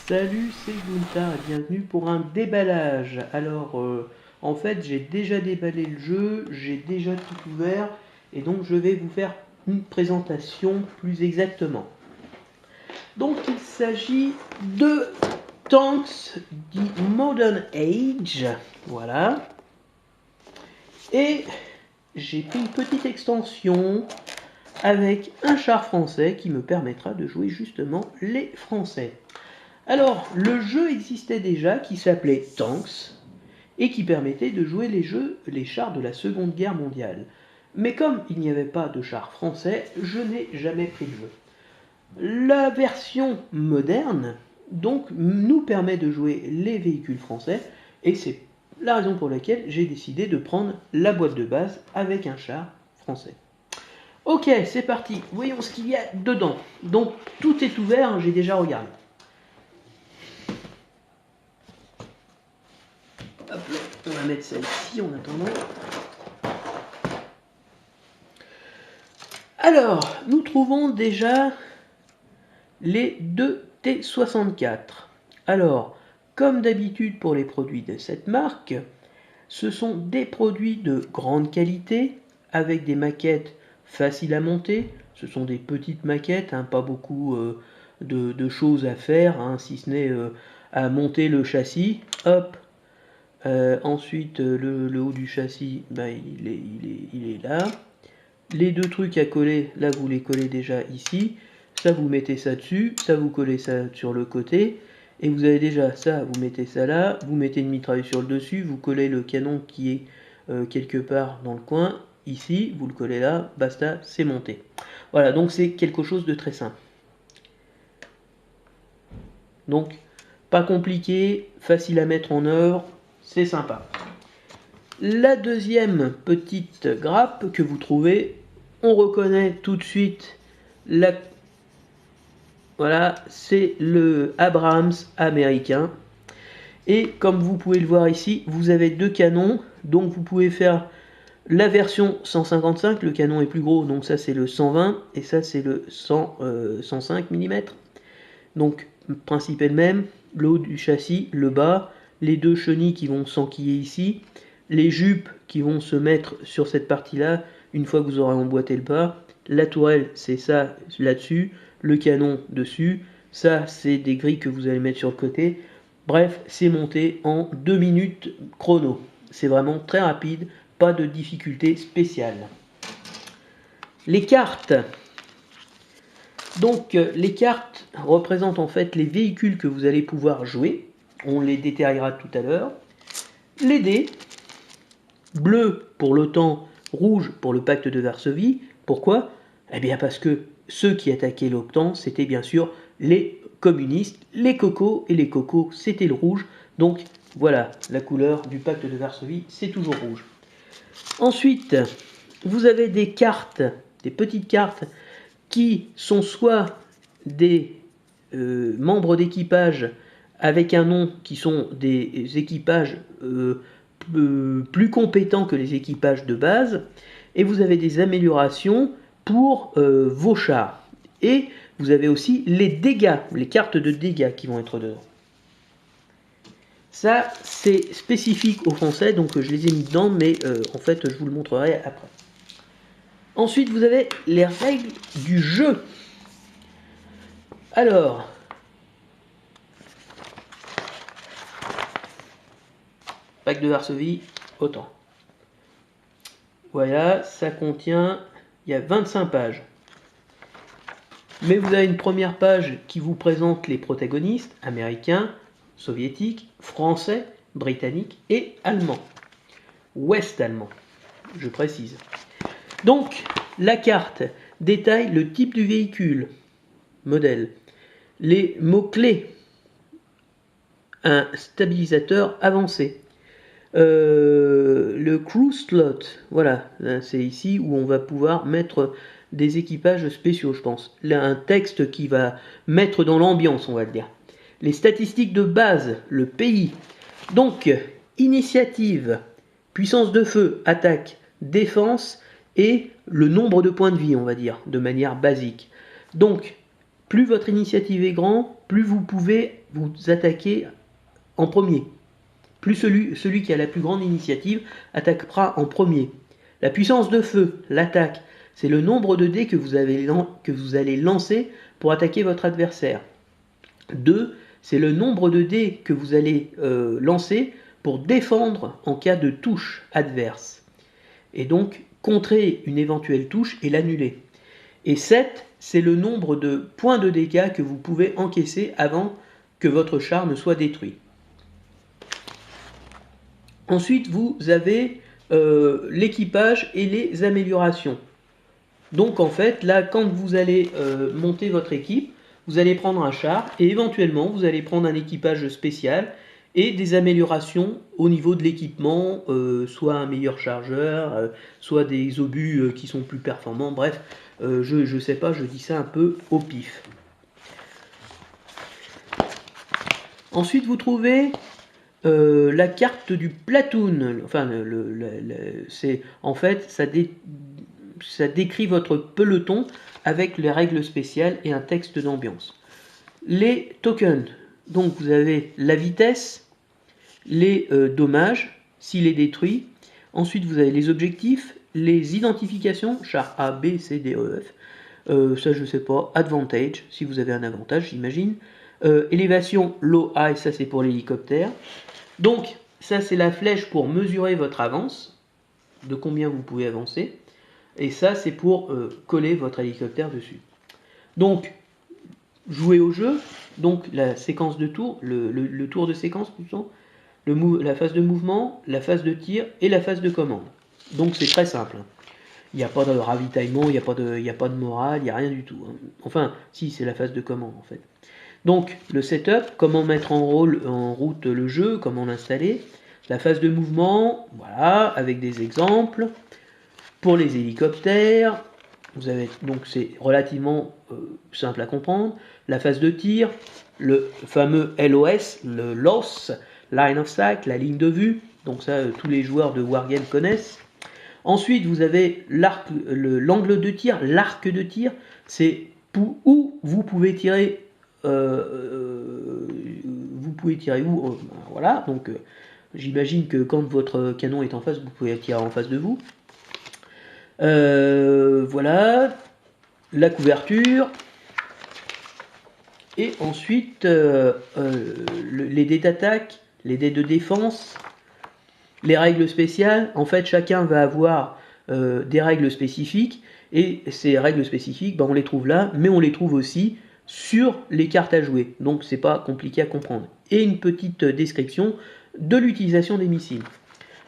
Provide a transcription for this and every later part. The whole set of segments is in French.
Salut, c'est Gunther et bienvenue pour un déballage. Alors, en fait, j'ai déjà déballé le jeu, j'ai déjà tout ouvert et donc je vais vous faire une présentation plus exactement. Donc, il s'agit de Tanks du Modern Age, voilà. Et j'ai pris une petite extension avec un char français qui me permettra de jouer justement les Français. Alors, le jeu existait déjà qui s'appelait Tanks et qui permettait de jouer les chars de la Seconde Guerre mondiale. Mais comme il n'y avait pas de chars français, je n'ai jamais pris le jeu. La version moderne, donc, nous permet de jouer les véhicules français et c'est la raison pour laquelle j'ai décidé de prendre la boîte de base avec un char français. Ok, c'est parti, voyons ce qu'il y a dedans. Donc, tout est ouvert, j'ai déjà regardé. Hop là, on va mettre ça ici en attendant. Alors, nous trouvons déjà les deux T64. Alors, comme d'habitude pour les produits de cette marque, ce sont des produits de grande qualité, avec des maquettes faciles à monter. Ce sont des petites maquettes, hein, pas beaucoup de choses à faire, hein, si ce n'est à monter le châssis. Hop, ensuite, le haut du châssis, ben, il est là. Les deux trucs à coller, là vous les collez déjà ici. Ça vous mettez ça dessus, ça vous collez ça sur le côté. Et vous avez déjà ça, vous mettez ça là, vous mettez une mitrailleuse sur le dessus, vous collez le canon qui est quelque part dans le coin, ici, vous le collez là, basta, c'est monté. Voilà, donc c'est quelque chose de très simple. Donc, pas compliqué, facile à mettre en œuvre, c'est sympa. La deuxième petite grappe que vous trouvez, on reconnaît tout de suite la... Voilà, c'est le Abrams américain. Et comme vous pouvez le voir ici, vous avez deux canons, donc vous pouvez faire la version 155, le canon est plus gros, donc ça c'est le 120, et ça c'est le 105 mm. Donc, principe est le même, le haut du châssis, le bas, les deux chenilles qui vont s'enquiller ici, les jupes qui vont se mettre sur cette partie-là, une fois que vous aurez emboîté le bas, la tourelle c'est ça là-dessus, le canon dessus, ça c'est des grilles que vous allez mettre sur le côté. Bref, c'est monté en 2 minutes chrono. C'est vraiment très rapide, pas de difficulté spéciale. Les cartes. Donc les cartes représentent en fait les véhicules que vous allez pouvoir jouer. On les détaillera tout à l'heure. Les dés. Bleu pour l'OTAN, rouge pour le pacte de Varsovie. Pourquoi? Eh bien parce que ceux qui attaquaient l'OTAN, c'était bien sûr les communistes, les cocos, et les cocos, c'était le rouge. Donc voilà, la couleur du pacte de Varsovie, c'est toujours rouge. Ensuite, vous avez des cartes, des petites cartes, qui sont soit des membres d'équipage avec un nom qui sont des équipages plus compétents que les équipages de base, et vous avez des améliorations pour vos chars. Et vous avez aussi les dégâts, les cartes de dégâts qui vont être dedans. Ça, c'est spécifique aux Français, donc je les ai mis dedans, mais en fait, je vous le montrerai après. Ensuite, vous avez les règles du jeu. Alors, pacte de Varsovie, OTAN. Voilà, ça contient, il y a 25 pages. Mais vous avez une première page qui vous présente les protagonistes, américains, soviétiques, français, britanniques et allemands. Ouest-allemand, je précise. Donc, la carte détaille le type du véhicule, modèle, les mots-clés, un stabilisateur avancé, le crew slot, voilà, c'est ici où on va pouvoir mettre des équipages spéciaux, je pense. Là, un texte qui va mettre dans l'ambiance, on va le dire. Les statistiques de base, le pays. Donc, initiative, puissance de feu, attaque, défense et le nombre de points de vie, on va dire, de manière basique. Donc, plus votre initiative est grande, plus vous pouvez vous attaquez en premier. Plus celui qui a la plus grande initiative attaquera en premier. La puissance de feu, l'attaque, c'est le nombre de dés que vous allez lancer pour attaquer votre adversaire. 2, c'est le nombre de dés que vous allez lancer pour défendre en cas de touche adverse. Et donc contrer une éventuelle touche et l'annuler. Et 7, c'est le nombre de points de dégâts que vous pouvez encaisser avant que votre char ne soit détruit. Ensuite, vous avez l'équipage et les améliorations. Donc en fait, là, quand vous allez monter votre équipe, vous allez prendre un char et éventuellement, vous allez prendre un équipage spécial et des améliorations au niveau de l'équipement, soit un meilleur chargeur, soit des obus qui sont plus performants, bref, je sais pas, je dis ça un peu au pif. Ensuite, vous trouvez la carte du platoon, enfin, c'est en fait, ça décrit votre peloton avec les règles spéciales et un texte d'ambiance. Les tokens, donc vous avez la vitesse, les dommages, s'il est détruit. Ensuite, vous avez les objectifs, les identifications, char A, B, C, D, E, F. Ça, je sais pas. Advantage, si vous avez un avantage, j'imagine. Élévation, low, high, ça c'est pour l'hélicoptère. Donc, ça c'est la flèche pour mesurer votre avance, de combien vous pouvez avancer. Et ça c'est pour coller votre hélicoptère dessus. Donc, jouer au jeu, donc la séquence de tour, le tour de séquence plutôt, la phase de mouvement, la phase de tir et la phase de commande. Donc c'est très simple. Il n'y a pas de ravitaillement, il n'y a pas de morale, il n'y a rien du tout. Enfin, si, c'est la phase de commande en fait. Donc le setup, comment mettre en route le jeu, comment l'installer. La phase de mouvement, voilà, avec des exemples. Pour les hélicoptères, vous avez, donc c'est relativement simple à comprendre. La phase de tir, le fameux LOS, le LOS, Line of Sight, la ligne de vue. Donc ça, tous les joueurs de Wargame connaissent. Ensuite, vous avez l'angle de tir, l'arc de tir. C'est où vous pouvez tirer. Vous pouvez tirer où voilà, donc j'imagine que quand votre canon est en face, vous pouvez tirer en face de vous. Voilà, la couverture. Et ensuite, les dés d'attaque, les dés de défense, les règles spéciales. En fait, chacun va avoir des règles spécifiques. Et ces règles spécifiques, on les trouve là, mais on les trouve aussi sur les cartes à jouer. Donc, c'est pas compliqué à comprendre. Et une petite description de l'utilisation des missiles.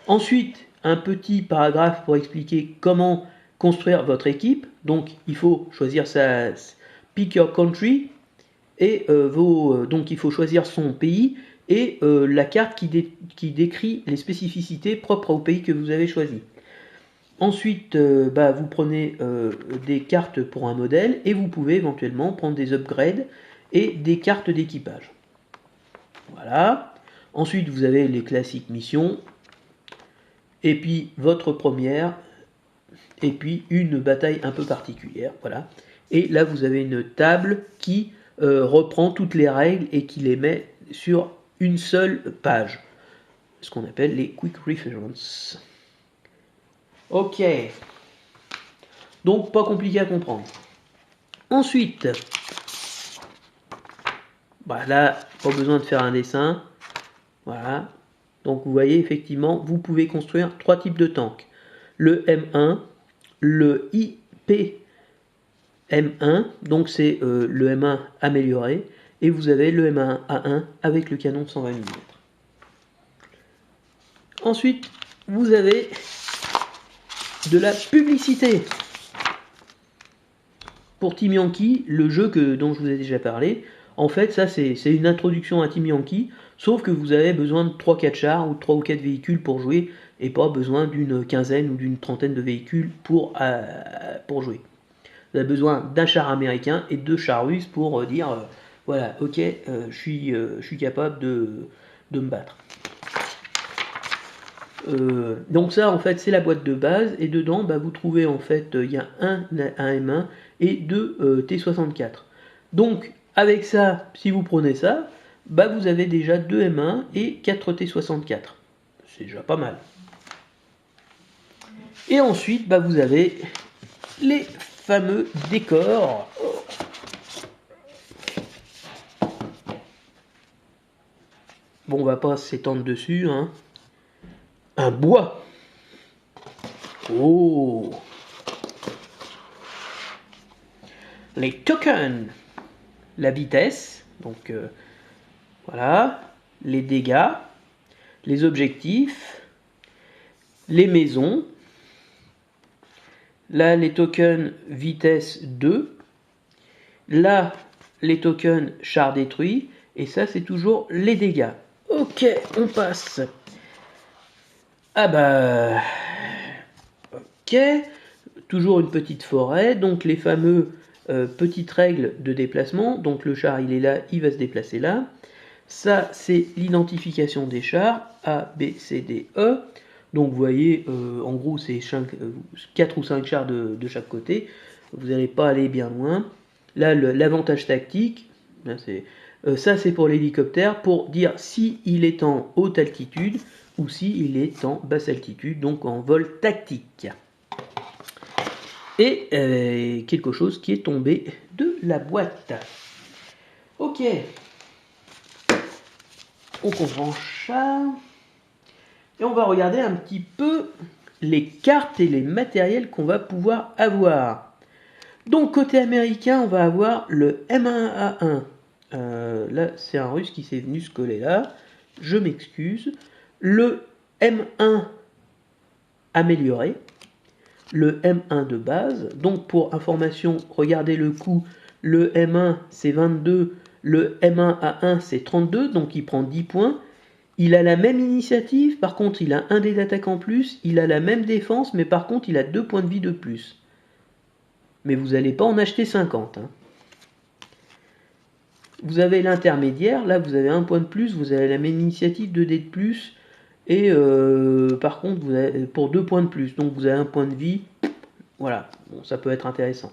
Ensuite, un petit paragraphe pour expliquer comment construire votre équipe. Donc, il faut choisir sa pick your country. Et donc il faut choisir son pays et la carte qui décrit les spécificités propres au pays que vous avez choisi. Ensuite, vous prenez des cartes pour un modèle et vous pouvez éventuellement prendre des upgrades et des cartes d'équipage. Voilà. Ensuite, vous avez les classiques missions et puis votre première et puis une bataille un peu particulière. Voilà. Et là, vous avez une table qui reprend toutes les règles et qui les met sur une seule page, ce qu'on appelle les quick references. Ok, donc pas compliqué à comprendre. Ensuite, là, pas besoin de faire un dessin. Voilà, donc vous voyez effectivement, vous pouvez construire 3 types de tanks. Le M1, le IP M1, donc c'est le M1 amélioré, et vous avez le M1A1 avec le canon de 120 mm. Ensuite, vous avez de la publicité. Pour Team Yankee, le jeu dont je vous ai déjà parlé, en fait, ça c'est une introduction à Team Yankee, sauf que vous avez besoin de 3-4 chars ou 3 ou 4 véhicules pour jouer, et pas besoin d'une quinzaine ou d'une trentaine de véhicules pour jouer. Vous avez besoin d'un char américain et 2 chars russes pour dire voilà, ok, je suis capable de me battre. Donc ça en fait c'est la boîte de base et dedans vous trouvez en fait il y a un M1 et 2 T64. Donc avec ça, si vous prenez ça, bah vous avez déjà 2 M1 et 4 T64. C'est déjà pas mal. Et ensuite, bah vous avez les fameux décors. Bon, on va pas s'étendre dessus, hein. Un bois. Oh. Les tokens. La vitesse, donc voilà, les dégâts, les objectifs, les maisons. Là, les tokens vitesse 2. Là, les tokens char détruit. Et ça, c'est toujours les dégâts. Ok, on passe. Ah bah... Ok. Toujours une petite forêt. Donc les fameux petites règles de déplacement. Donc le char, il est là, il va se déplacer là. Ça, c'est l'identification des chars. A, B, C, D, E. Donc vous voyez, en gros, c'est 4 ou 5 chars de chaque côté. Vous n'allez pas aller bien loin. Là, l'avantage tactique, ça c'est pour l'hélicoptère, pour dire si il est en haute altitude ou si il est en basse altitude, donc en vol tactique. Et quelque chose qui est tombé de la boîte. Ok. Donc on range ça. Et on va regarder un petit peu les cartes et les matériels qu'on va pouvoir avoir. Donc côté américain, on va avoir le M1A1. Là, c'est un russe qui s'est venu se coller là. Je m'excuse. Le M1 amélioré. Le M1 de base. Donc pour information, regardez le coup. Le M1 c'est 22. Le M1A1 c'est 32. Donc il prend 10 points. Il a la même initiative, par contre il a un dé d'attaque en plus, il a la même défense, mais par contre il a 2 points de vie de plus. Mais vous n'allez pas en acheter 50. Hein. Vous avez l'intermédiaire, là vous avez 1 point de plus, vous avez la même initiative, 2 dés de plus, et par contre vous avez, pour 2 points de plus, donc vous avez 1 point de vie, voilà, bon, ça peut être intéressant.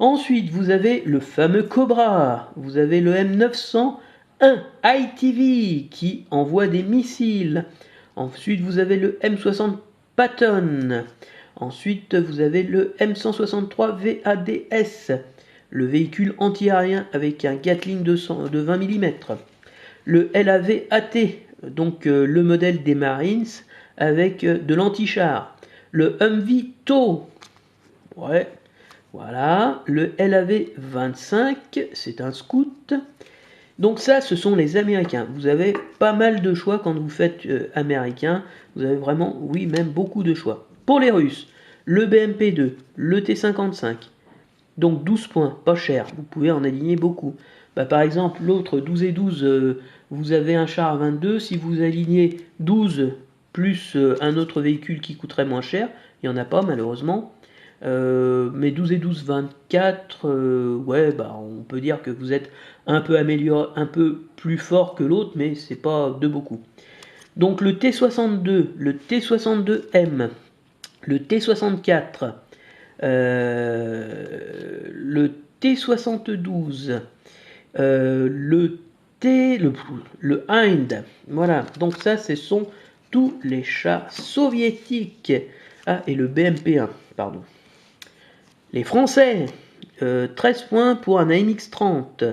Ensuite vous avez le fameux Cobra, vous avez le M901 ITV qui envoie des missiles. Ensuite vous avez le M60 Patton. Ensuite vous avez le M163 VADS, le véhicule anti-aérien avec un Gatling de 20 mm. Le LAV AT, donc le modèle des Marines avec de l'anti-char. Le Humvee TOW, ouais, voilà. Le LAV 25, c'est un scout. Donc ça, ce sont les Américains. Vous avez pas mal de choix quand vous faites américain. Vous avez vraiment, oui, même beaucoup de choix. Pour les Russes, le BMP-2, le T-55. Donc 12 points, pas cher. Vous pouvez en aligner beaucoup. Bah, par exemple, l'autre 12 et 12, vous avez un char à 22. Si vous alignez 12 plus un autre véhicule qui coûterait moins cher, il n'y en a pas malheureusement. Mais 12 et 12, 24, ouais, bah, on peut dire que vous êtes un peu amélioré, un peu plus fort que l'autre, mais c'est pas de beaucoup. Donc le T62, le T62M, le T64, le T72, le Hind, voilà. Donc ça, ce sont tous les chars soviétiques. Ah, et le BMP1, pardon. Les Français, 13 points pour un AMX 30,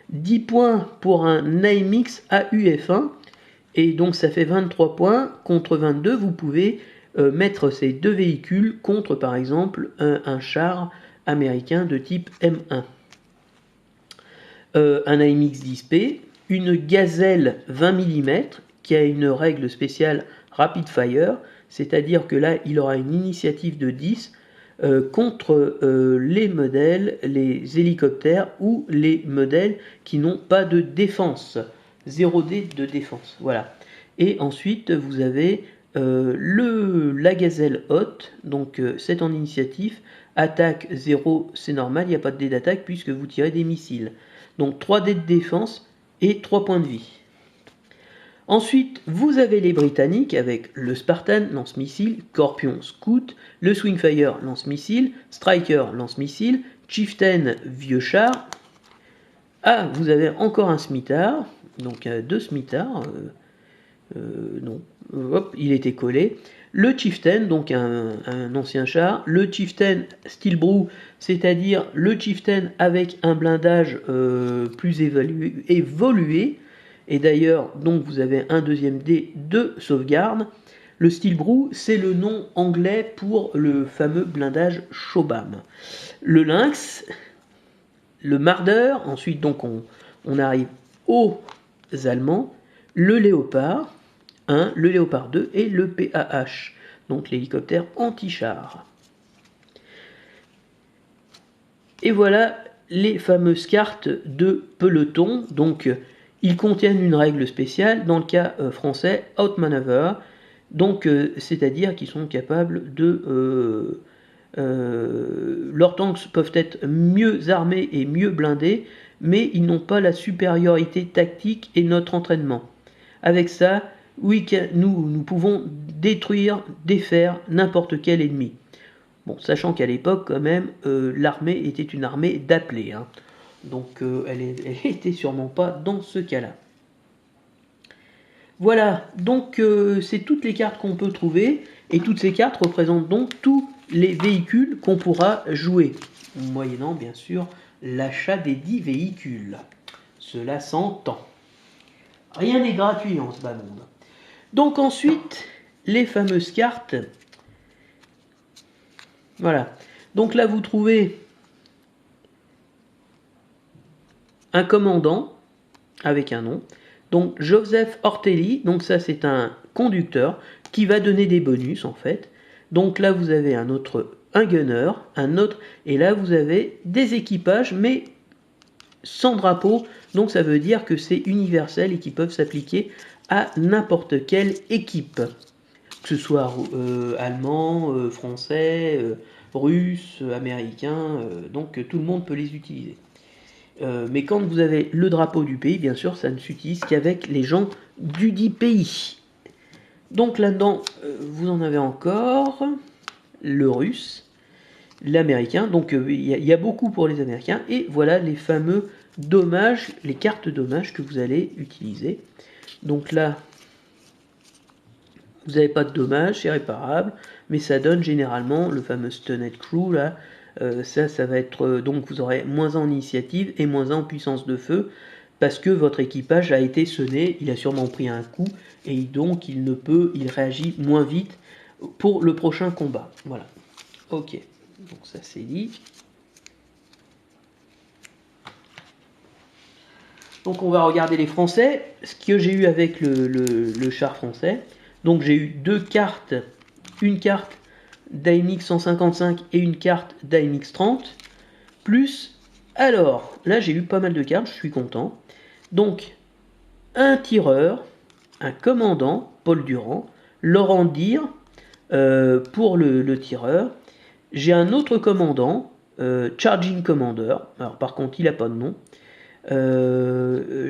10 points pour un AMX AUF1, et donc ça fait 23 points contre 22. Vous pouvez mettre ces deux véhicules contre par exemple un char américain de type M1. Un AMX 10P, une Gazelle 20 mm qui a une règle spéciale Rapid Fire, c'est-à-dire que là il aura une initiative de 10 contre les modèles, les hélicoptères ou les modèles qui n'ont pas de défense. 0D de défense. Voilà. Et ensuite, vous avez la Gazelle haute, donc c'est en initiative. Attaque 0, c'est normal, il n'y a pas de dé d'attaque puisque vous tirez des missiles. Donc 3 dés de défense et 3 points de vie. Ensuite, vous avez les Britanniques avec le Spartan, lance-missile, Scorpion, scout, le Swingfire, lance-missile, Striker, lance-missile, Chieftain, vieux char. Ah, vous avez encore un Smithard, donc deux smitards, non, hop, il était collé. Le Chieftain, donc un ancien char. Le Chieftain Steel Brew, c'est-à-dire le Chieftain avec un blindage plus évolué. Et d'ailleurs, donc vous avez un deuxième dé de sauvegarde. Le Steel Brew, c'est le nom anglais pour le fameux blindage Chobham. Le Lynx, le Marder, ensuite donc on arrive aux Allemands, le Léopard 1, le Léopard 2 et le PAH, donc l'hélicoptère anti-char. Et voilà les fameuses cartes de peloton. Donc ils contiennent une règle spéciale, dans le cas français, outmaneuver, donc c'est-à-dire qu'ils sont capables de... leurs tanks peuvent être mieux armés et mieux blindés, mais ils n'ont pas la supériorité tactique et notre entraînement. Avec ça, oui, nous pouvons détruire, défaire n'importe quel ennemi. Bon, sachant qu'à l'époque, quand même, l'armée était une armée d'appelés. Hein. Donc, elle était sûrement pas dans ce cas-là. Voilà, donc c'est toutes les cartes qu'on peut trouver. Et toutes ces cartes représentent donc tous les véhicules qu'on pourra jouer. Moyennant, bien sûr, l'achat des 10 véhicules. Cela s'entend. Rien n'est gratuit en ce bas monde. Donc ensuite, les fameuses cartes. Voilà. Donc là, vous trouvez un commandant avec un nom. Donc Joseph Ortelli, donc ça c'est un conducteur qui va donner des bonus en fait. Donc là vous avez un gunner, un autre, et là vous avez des équipages mais sans drapeau. Donc ça veut dire que c'est universel et qui peuvent s'appliquer à n'importe quelle équipe. Que ce soit allemand, français, russe, américain, donc tout le monde peut les utiliser. Mais quand vous avez le drapeau du pays, bien sûr, ça ne s'utilise qu'avec les gens du dit pays. Donc là-dedans, vous en avez encore le russe, l'américain. Donc il y a beaucoup pour les américains. Et voilà les fameux dommages, les cartes dommages que vous allez utiliser. Donc là, vous n'avez pas de dommages, c'est réparable, mais ça donne généralement le fameux Stunned Crew là. Ça va être donc vous aurez moins en initiative et moins en puissance de feu parce que votre équipage a été sonné, il a sûrement pris un coup et donc il réagit moins vite pour le prochain combat. Voilà. Ok, donc ça c'est dit. Donc on va regarder les Français, ce que j'ai eu avec le char français. Donc j'ai eu deux cartes, une carte d'AMX 155 et une carte d'AMX 30, plus, alors, là j'ai eu pas mal de cartes, je suis content. Donc, un tireur, un commandant, Paul Durand, Laurent Dire, pour le tireur. J'ai un autre commandant, Charging Commander, alors par contre il n'a pas de nom.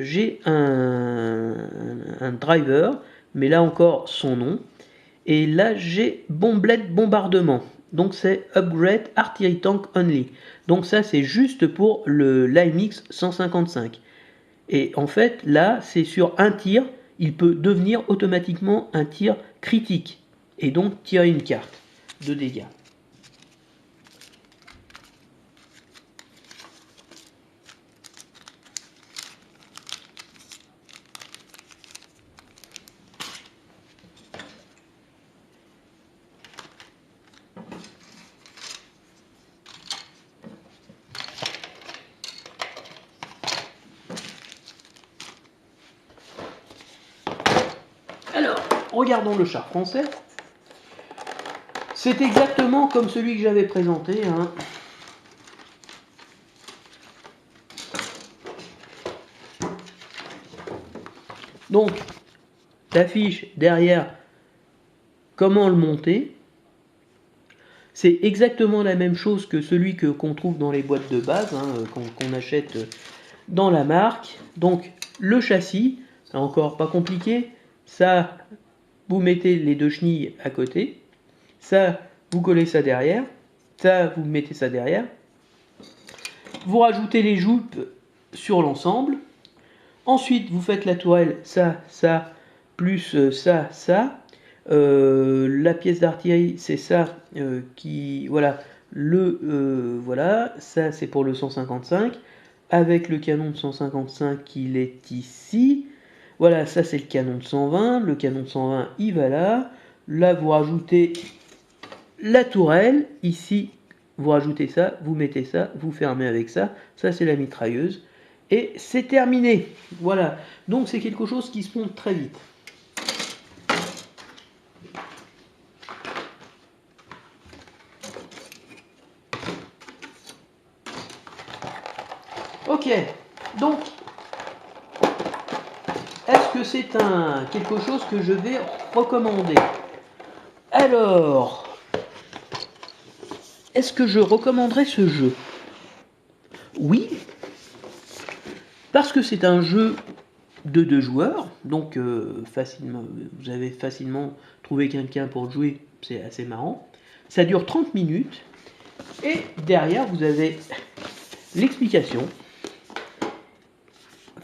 J'ai un driver, mais là encore son nom. Et là j'ai Bomblette Bombardement. Donc c'est Upgrade Artillery Tank Only. Donc ça c'est juste pour l'AMX 155. Et en fait là c'est sur un tir, il peut devenir automatiquement un tir critique. Et donc tirer une carte de dégâts. Alors, regardons le char français. C'est exactement comme celui que j'avais présenté. Hein. Donc, l'affiche derrière, comment le monter. C'est exactement la même chose que celui qu'on trouve dans les boîtes de base, hein, qu'on achète dans la marque. Donc, le châssis, encore pas compliqué. Ça, vous mettez les deux chenilles à côté. Ça, vous collez ça derrière. Ça, vous mettez ça derrière. Vous rajoutez les joupes sur l'ensemble. Ensuite, vous faites la tourelle, ça, plus ça, ça. La pièce d'artillerie, c'est ça voilà, voilà, ça c'est pour le 155, avec le canon de 155, il est ici. Voilà, ça c'est le canon de 120, le canon de 120, il va là. Là, vous rajoutez la tourelle, ici, vous rajoutez ça, vous mettez ça, vous fermez avec ça. Ça, c'est la mitrailleuse. Et c'est terminé. Voilà. Donc, c'est quelque chose qui se monte très vite. Ok. Donc, est-ce que c'est quelque chose que je vais recommander? Alors, est-ce que je recommanderais ce jeu? Oui, parce que c'est un jeu de 2 joueurs, donc facilement, vous avez facilement trouvé quelqu'un pour jouer, c'est assez marrant. Ça dure 30 minutes, et derrière vous avez l'explication.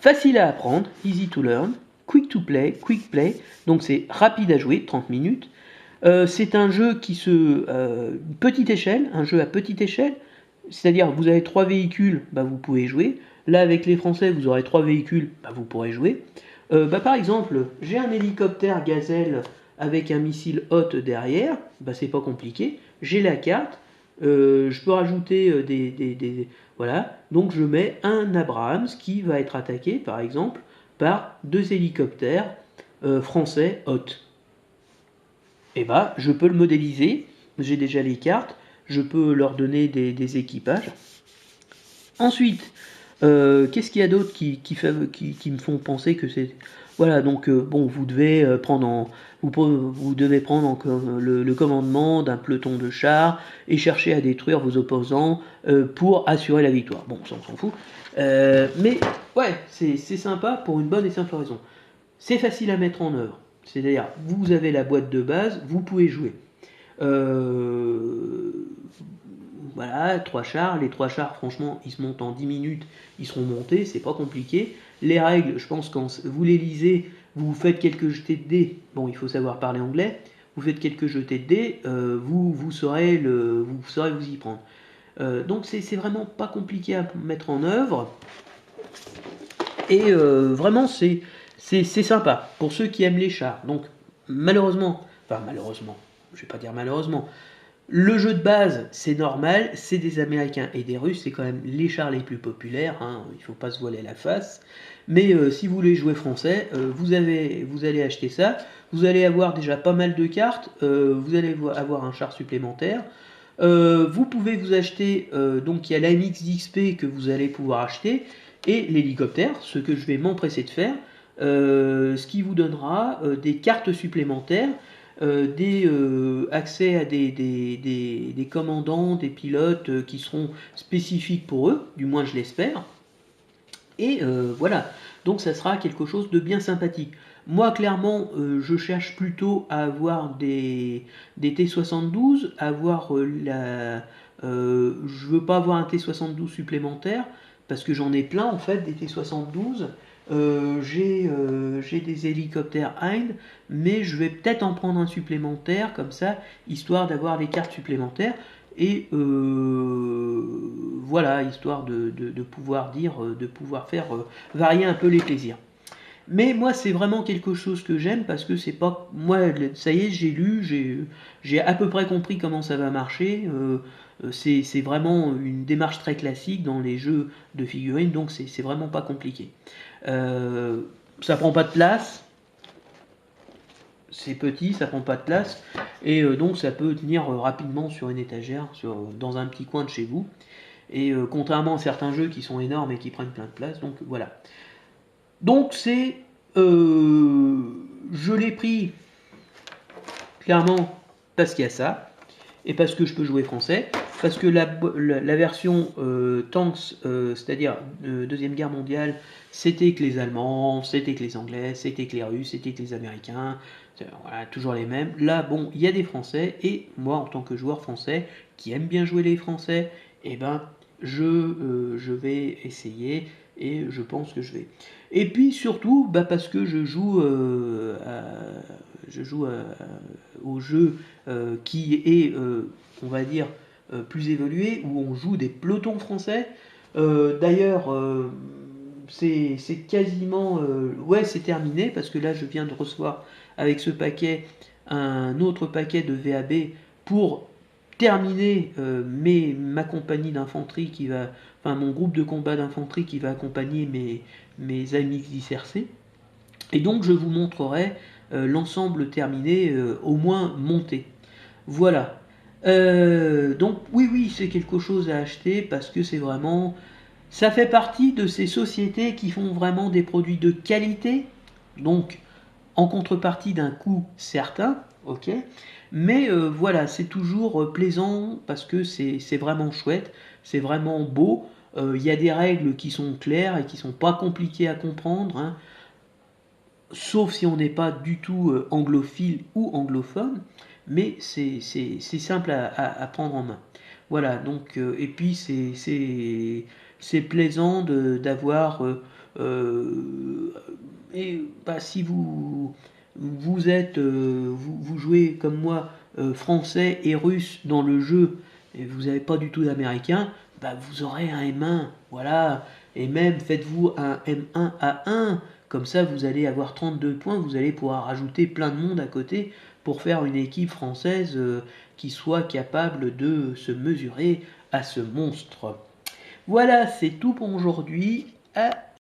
Facile à apprendre, easy to learn, quick to play, quick play, donc c'est rapide à jouer, 30 minutes. C'est un jeu qui petite échelle, un jeu à petite échelle, c'est-à-dire vous avez 3 véhicules, bah, vous pouvez jouer. Là avec les Français vous aurez 3 véhicules, bah, vous pourrez jouer. Par exemple, j'ai un hélicoptère Gazelle avec un missile Hot derrière, bah, c'est pas compliqué. J'ai la carte, je peux rajouter voilà, donc je mets un Abrams qui va être attaqué par exemple par 2 hélicoptères français Hot. Et bah, je peux le modéliser, j'ai déjà les cartes, je peux leur donner des équipages. Ensuite, qu'est-ce qu'il y a d'autre qui me font penser que c'est... Voilà, donc bon, vous devez prendre le commandement d'un peloton de chars et chercher à détruire vos opposants pour assurer la victoire. Bon, ça on s'en fout. Mais ouais, c'est sympa pour une bonne et simple raison. C'est facile à mettre en œuvre. C'est-à-dire, vous avez la boîte de base, vous pouvez jouer. Voilà, 3 chars. Les 3 chars, franchement, ils se montent en 10 minutes, ils seront montés, c'est pas compliqué. Les règles, je pense, quand vous les lisez, vous faites quelques jetés de dés. Bon, il faut savoir parler anglais. Vous faites quelques jetés de dés, vous saurez vous y prendre. Donc, c'est vraiment pas compliqué à mettre en œuvre. Et vraiment, c'est sympa pour ceux qui aiment les chars. Donc, malheureusement, je vais pas dire malheureusement, le jeu de base, c'est normal, c'est des Américains et des Russes, c'est quand même les chars les plus populaires, hein, il ne faut pas se voiler la face. Mais si vous voulez jouer français, vous allez acheter ça, vous allez avoir déjà pas mal de cartes, vous allez avoir un char supplémentaire. Vous pouvez vous acheter, donc il y a l'AMX d'XP que vous allez pouvoir acheter, et l'hélicoptère, ce que je vais m'empresser de faire, ce qui vous donnera des cartes supplémentaires, accès à des commandants, des pilotes qui seront spécifiques pour eux, du moins je l'espère. Et voilà, donc ça sera quelque chose de bien sympathique. Moi, clairement, je cherche plutôt à avoir des T72, je veux pas avoir un T72 supplémentaire, parce que j'en ai plein en fait, des T72. J'ai des hélicoptères Hind, mais je vais peut-être en prendre un supplémentaire, comme ça, histoire d'avoir les cartes supplémentaires. Et voilà, histoire de pouvoir de pouvoir faire varier un peu les plaisirs. Mais moi, c'est vraiment quelque chose que j'aime parce que c'est pas. Moi, ça y est, j'ai lu, j'ai à peu près compris comment ça va marcher. C'est vraiment une démarche très classique dans les jeux de figurines, donc c'est vraiment pas compliqué. Ça prend pas de place. C'est petit, ça prend pas de place, et donc ça peut tenir rapidement sur une étagère, dans un petit coin de chez vous. Et contrairement à certains jeux qui sont énormes et qui prennent plein de place, donc voilà. Donc c'est, je l'ai pris clairement parce qu'il y a ça, et parce que je peux jouer français, parce que la version Tanks, c'est-à-dire Deuxième Guerre mondiale, c'était que les Allemands, c'était que les Anglais, c'était que les Russes, c'était que les Américains, voilà, toujours les mêmes. Là, bon, il y a des Français, et moi, en tant que joueur français, qui aime bien jouer les Français, eh ben, je vais essayer, et je pense que je vais. Et puis surtout, parce que je joue, au jeu qui est, on va dire, plus évolué, où on joue des pelotons français. D'ailleurs, c'est quasiment... ouais, c'est terminé, parce que là, je viens de recevoir avec ce paquet un autre paquet de VAB pour terminer ma compagnie d'infanterie qui va... Enfin, mon groupe de combat d'infanterie qui va accompagner mes amis d'ICRC. Et donc, je vous montrerai l'ensemble terminé, au moins monté. Voilà. Donc, oui, c'est quelque chose à acheter parce que c'est vraiment... Ça fait partie de ces sociétés qui font vraiment des produits de qualité, donc en contrepartie d'un coût certain, ok. Mais voilà, c'est toujours plaisant parce que c'est vraiment chouette, c'est vraiment beau. Il y a des règles qui sont claires et qui sont pas compliquées à comprendre, hein, sauf si on n'est pas du tout anglophile ou anglophone, mais c'est simple à prendre en main. Voilà, donc, et puis c'est plaisant d'avoir... et si vous jouez comme moi français et russe dans le jeu, et vous n'avez pas du tout d'américain, vous aurez un M1, voilà, et même faites-vous un M1 à 1, comme ça vous allez avoir 32 points, vous allez pouvoir rajouter plein de monde à côté pour faire une équipe française qui soit capable de se mesurer à ce monstre. Voilà, c'est tout pour aujourd'hui. À